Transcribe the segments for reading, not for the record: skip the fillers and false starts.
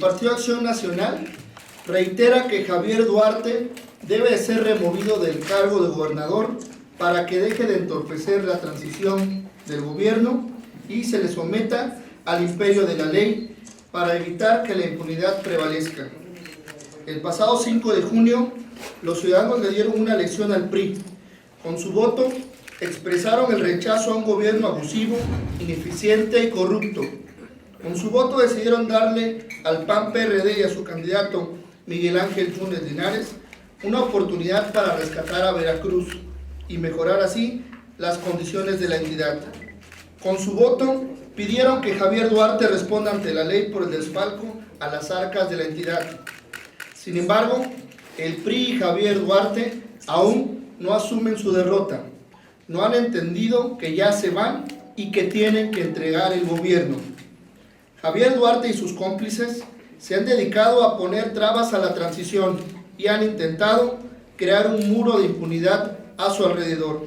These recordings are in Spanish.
Partido Acción Nacional reitera que Javier Duarte debe de ser removido del cargo de gobernador para que deje de entorpecer la transición del gobierno y se le someta al imperio de la ley para evitar que la impunidad prevalezca. El pasado 5 de junio, los ciudadanos le dieron una lección al PRI. Con su voto, expresaron el rechazo a un gobierno abusivo, ineficiente y corrupto. Con su voto decidieron darle al PAN-PRD y a su candidato Miguel Ángel Yunes Linares una oportunidad para rescatar a Veracruz y mejorar así las condiciones de la entidad. Con su voto pidieron que Javier Duarte responda ante la ley por el desfalco a las arcas de la entidad. Sin embargo, el PRI y Javier Duarte aún no asumen su derrota. No han entendido que ya se van y que tienen que entregar el gobierno. Javier Duarte y sus cómplices se han dedicado a poner trabas a la transición y han intentado crear un muro de impunidad a su alrededor.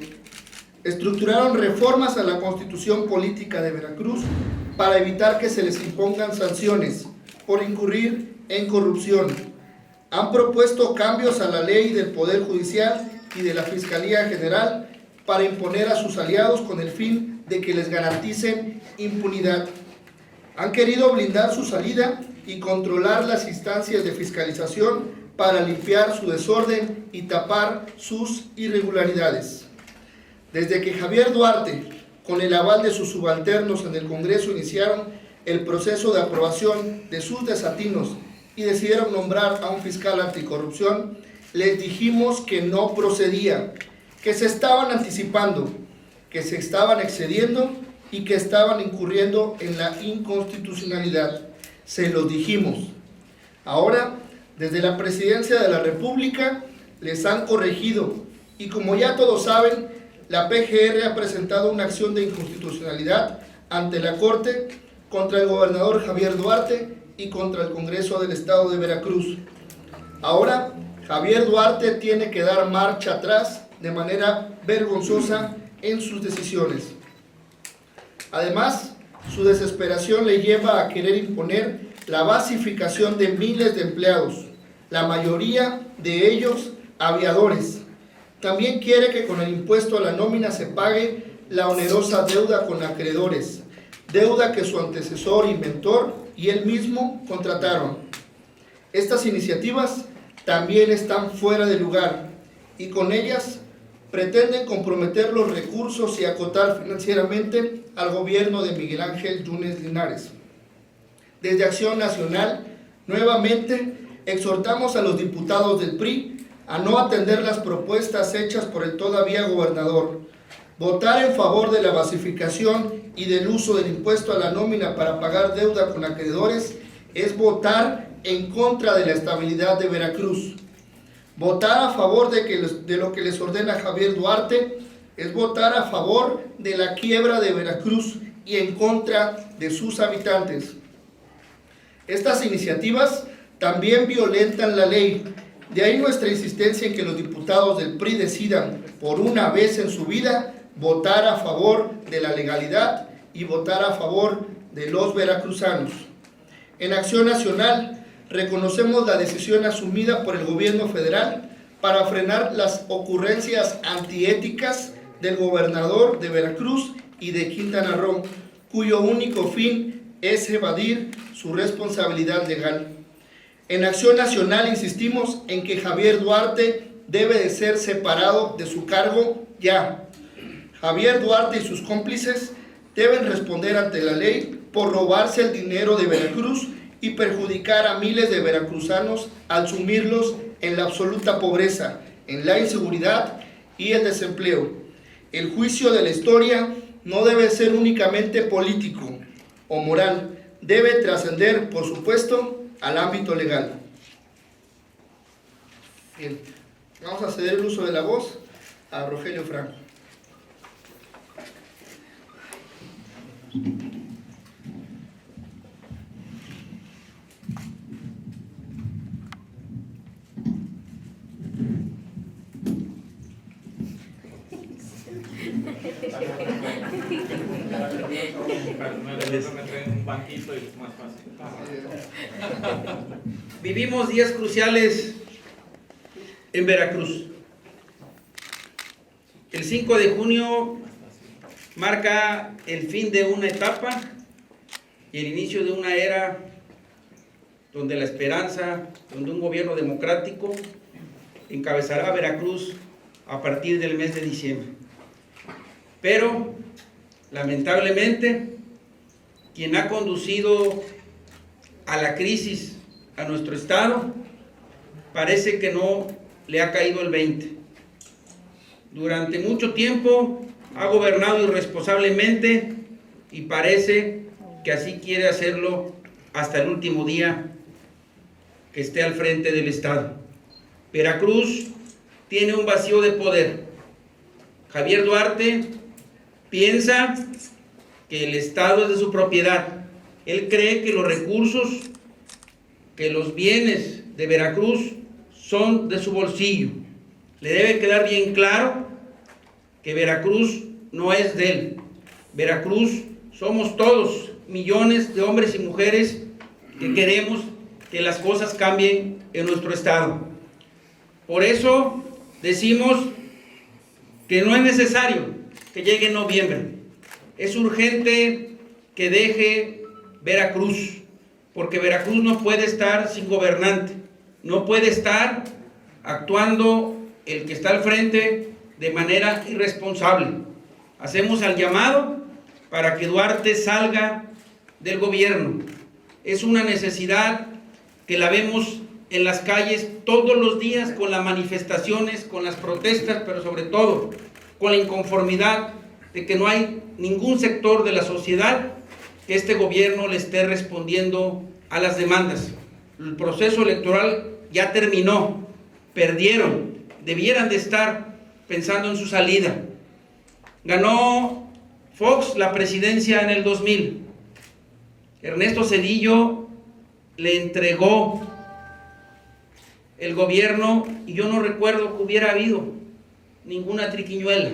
Estructuraron reformas a la Constitución Política de Veracruz para evitar que se les impongan sanciones por incurrir en corrupción. Han propuesto cambios a la ley del Poder Judicial y de la Fiscalía General para imponer a sus aliados con el fin de que les garanticen impunidad. Han querido blindar su salida y controlar las instancias de fiscalización para limpiar su desorden y tapar sus irregularidades. Desde que Javier Duarte, con el aval de sus subalternos en el Congreso, iniciaron el proceso de aprobación de sus desatinos y decidieron nombrar a un fiscal anticorrupción, les dijimos que no procedía, que se estaban anticipando, que se estaban excediendo y que estaban incurriendo en la inconstitucionalidad. Se los dijimos. Ahora, desde la Presidencia de la República, les han corregido y como ya todos saben, la PGR ha presentado una acción de inconstitucionalidad ante la Corte contra el gobernador Javier Duarte y contra el Congreso del Estado de Veracruz. Ahora, Javier Duarte tiene que dar marcha atrás de manera vergonzosa en sus decisiones. Además, su desesperación le lleva a querer imponer la basificación de miles de empleados, la mayoría de ellos aviadores. También quiere que con el impuesto a la nómina se pague la onerosa deuda con acreedores, deuda que su antecesor, inventor y él mismo contrataron. Estas iniciativas también están fuera de lugar y con ellas pretenden comprometer los recursos y acotar financieramente al gobierno de Miguel Ángel Yunes Linares. Desde Acción Nacional, nuevamente exhortamos a los diputados del PRI a no atender las propuestas hechas por el todavía gobernador. Votar en favor de la basificación y del uso del impuesto a la nómina para pagar deuda con acreedores es votar en contra de la estabilidad de Veracruz. Votar a favor de lo que les ordena Javier Duarte es votar a favor de la quiebra de Veracruz y en contra de sus habitantes. Estas iniciativas también violentan la ley. De ahí nuestra insistencia en que los diputados del PRI decidan, por una vez en su vida, votar a favor de la legalidad y votar a favor de los veracruzanos. En Acción Nacional, reconocemos la decisión asumida por el gobierno federal para frenar las ocurrencias antiéticas del gobernador de Veracruz y de Quintana Roo, cuyo único fin es evadir su responsabilidad legal. En Acción Nacional insistimos en que Javier Duarte debe de ser separado de su cargo ya. Javier Duarte y sus cómplices deben responder ante la ley por robarse el dinero de Veracruz y perjudicar a miles de veracruzanos al sumirlos en la absoluta pobreza, en la inseguridad y el desempleo. El juicio de la historia no debe ser únicamente político o moral, debe trascender, por supuesto, al ámbito legal. Bien, vamos a ceder el uso de la voz a Rogelio Franco. Vivimos días cruciales en Veracruz. El 5 de junio marca el fin de una etapa y el inicio de una era donde la esperanza, donde un gobierno democrático encabezará a Veracruz a partir del mes de diciembre. Pero, lamentablemente, quien ha conducido a la crisis a nuestro estado, parece que no le ha caído el 20. Durante mucho tiempo ha gobernado irresponsablemente y parece que así quiere hacerlo hasta el último día que esté al frente del estado. Veracruz tiene un vacío de poder. Javier Duarte piensa que el estado es de su propiedad. Él cree que los recursos, que los bienes de Veracruz son de su bolsillo. Le debe quedar bien claro que Veracruz no es de él. Veracruz somos todos, millones de hombres y mujeres que queremos que las cosas cambien en nuestro estado. Por eso decimos que no es necesario que llegue en noviembre. Es urgente que deje Veracruz, porque Veracruz no puede estar sin gobernante, no puede estar actuando el que está al frente de manera irresponsable. Hacemos el llamado para que Duarte salga del gobierno. Es una necesidad que la vemos en las calles todos los días, con las manifestaciones, con las protestas, pero sobre todo con la inconformidad de que no hay ningún sector de la sociedad que este gobierno le esté respondiendo a las demandas. El proceso electoral ya terminó, perdieron, debieran de estar pensando en su salida. Ganó Fox la presidencia en el 2000. Ernesto Zedillo le entregó el gobierno y yo no recuerdo que hubiera habido ninguna triquiñuela.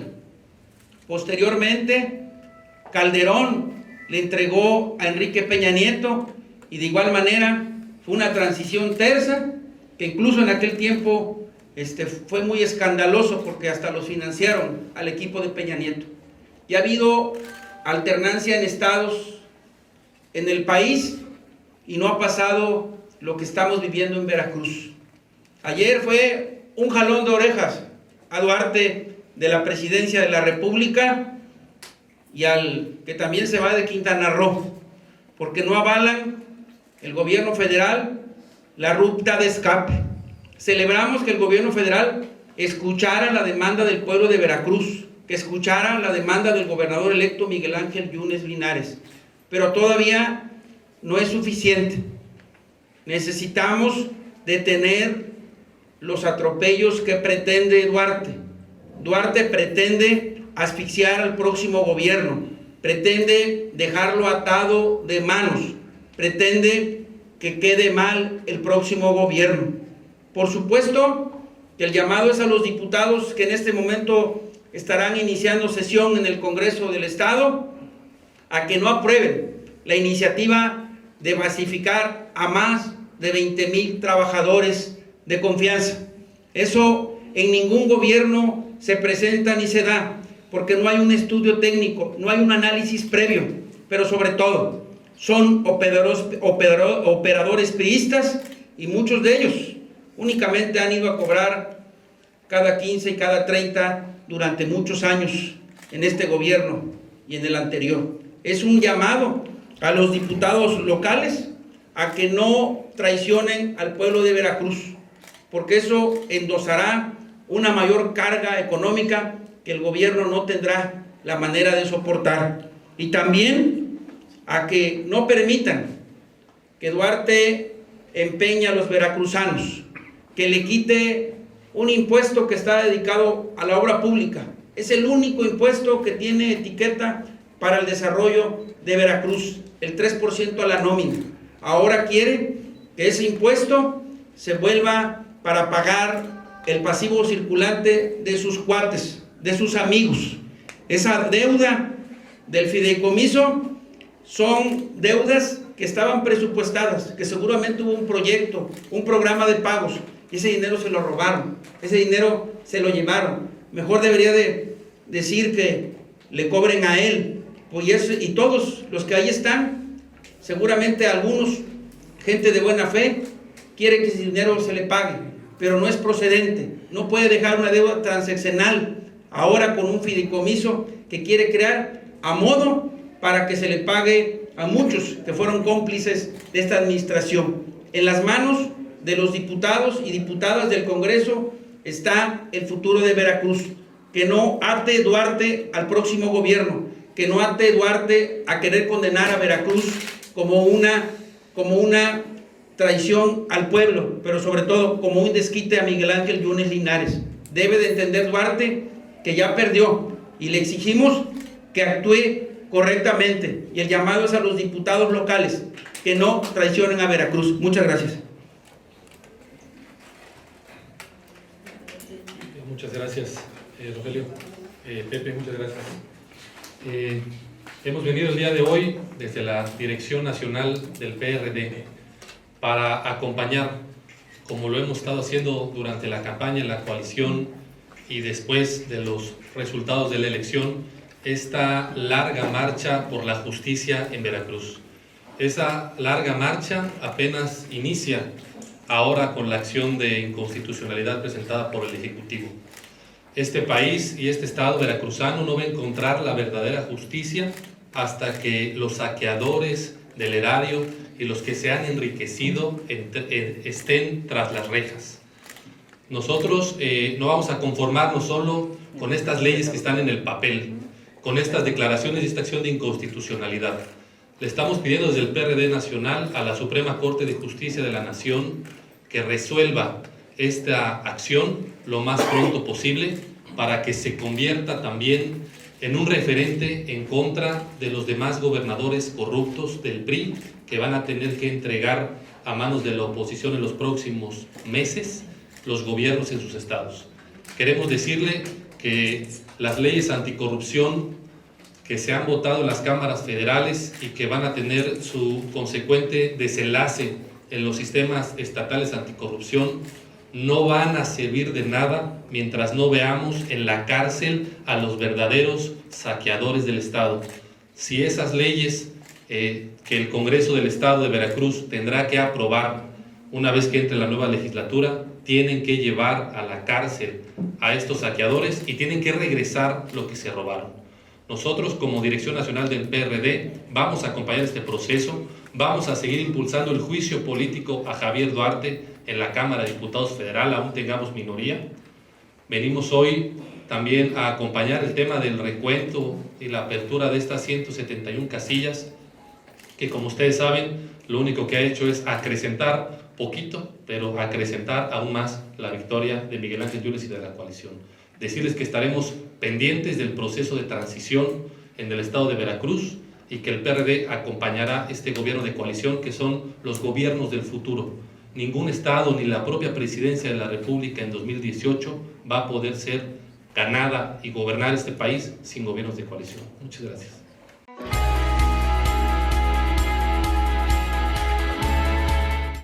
Posteriormente, Calderón le entregó a Enrique Peña Nieto y de igual manera fue una transición tersa que incluso en aquel tiempo fue muy escandaloso porque hasta los financiaron al equipo de Peña Nieto. Y ha habido alternancia en estados en el país y no ha pasado lo que estamos viviendo en Veracruz. Ayer fue un jalón de orejas a Duarte de la presidencia de la República y al que también se va de Quintana Roo, porque no avalan el gobierno federal la ruta de escape. Celebramos que el gobierno federal escuchara la demanda del pueblo de Veracruz, que escuchara la demanda del gobernador electo Miguel Ángel Yunes Linares, pero todavía no es suficiente. Necesitamos detener los atropellos que pretende Duarte. Duarte pretende asfixiar al próximo gobierno, pretende dejarlo atado de manos, pretende que quede mal el próximo gobierno. Por supuesto que el llamado es a los diputados que en este momento estarán iniciando sesión en el Congreso del Estado a que no aprueben la iniciativa de basificar a más de 20,000 trabajadores de confianza. Eso en ningún gobierno se presenta ni se da, porque no hay un estudio técnico, no hay un análisis previo, pero sobre todo son operadores priistas y muchos de ellos únicamente han ido a cobrar cada 15 y cada 30 durante muchos años en este gobierno y en el anterior. Es un llamado a los diputados locales a que no traicionen al pueblo de Veracruz, porque eso endosará una mayor carga económica que el gobierno no tendrá la manera de soportar. Y también a que no permitan que Duarte empeñe a los veracruzanos, que le quite un impuesto que está dedicado a la obra pública. Es el único impuesto que tiene etiqueta para el desarrollo de Veracruz, el 3% a la nómina. Ahora quiere que ese impuesto se vuelva para pagar el pasivo circulante de sus cuates, de sus amigos. Esa deuda del fideicomiso son deudas que estaban presupuestadas, que seguramente hubo un proyecto, un programa de pagos, y ese dinero se lo robaron, ese dinero se lo llevaron. Mejor debería de decir que le cobren a él, y todos los que ahí están, seguramente algunos, gente de buena fe, quiere que ese dinero se le pague, pero no es procedente. No puede dejar una deuda transaccional ahora con un fideicomiso que quiere crear a modo para que se le pague a muchos que fueron cómplices de esta administración. En las manos de los diputados y diputadas del Congreso está el futuro de Veracruz. Que no ate Duarte al próximo gobierno, que no ate Duarte a querer condenar a Veracruz como una traición al pueblo, pero sobre todo como un desquite a Miguel Ángel Yunes Linares. Debe de entender Duarte que ya perdió y le exigimos que actúe correctamente, y el llamado es a los diputados locales que no traicionen a Veracruz. Muchas gracias. Muchas gracias, Rogelio. Pepe, muchas gracias. Hemos venido el día de hoy desde la Dirección Nacional del PRD para acompañar, como lo hemos estado haciendo durante la campaña en la coalición y después de los resultados de la elección, esta larga marcha por la justicia en Veracruz. Esa larga marcha apenas inicia ahora con la acción de inconstitucionalidad presentada por el Ejecutivo. Este país y este estado veracruzano no va a encontrar la verdadera justicia hasta que los saqueadores del erario y los que se han enriquecido estén tras las rejas. Nosotros no vamos a conformarnos solo con estas leyes que están en el papel, con estas declaraciones y esta acción de inconstitucionalidad. Le estamos pidiendo desde el PRD Nacional a la Suprema Corte de Justicia de la Nación que resuelva esta acción lo más pronto posible para que se convierta también en un referente en contra de los demás gobernadores corruptos del PRI que van a tener que entregar a manos de la oposición en los próximos meses los gobiernos en sus estados. Queremos decirle que las leyes anticorrupción que se han votado en las cámaras federales y que van a tener su consecuente desenlace en los sistemas estatales anticorrupción no van a servir de nada mientras no veamos en la cárcel a los verdaderos saqueadores del Estado. Si esas leyes que el Congreso del Estado de Veracruz tendrá que aprobar una vez que entre la nueva legislatura, tienen que llevar a la cárcel a estos saqueadores y tienen que regresar lo que se robaron. Nosotros, como Dirección Nacional del PRD, vamos a acompañar este proceso, vamos a seguir impulsando el juicio político a Javier Duarte en la Cámara de Diputados Federal, aún tengamos minoría. Venimos hoy también a acompañar el tema del recuento y la apertura de estas 171 casillas, que como ustedes saben, lo único que ha hecho es acrecentar poquito, pero acrecentar aún más la victoria de Miguel Ángel Yunes y de la coalición. Decirles que estaremos pendientes del proceso de transición en el estado de Veracruz y que el PRD acompañará este gobierno de coalición, que son los gobiernos del futuro. Ningún estado ni la propia presidencia de la República en 2018 va a poder ser ganada y gobernar este país sin gobiernos de coalición. Muchas gracias.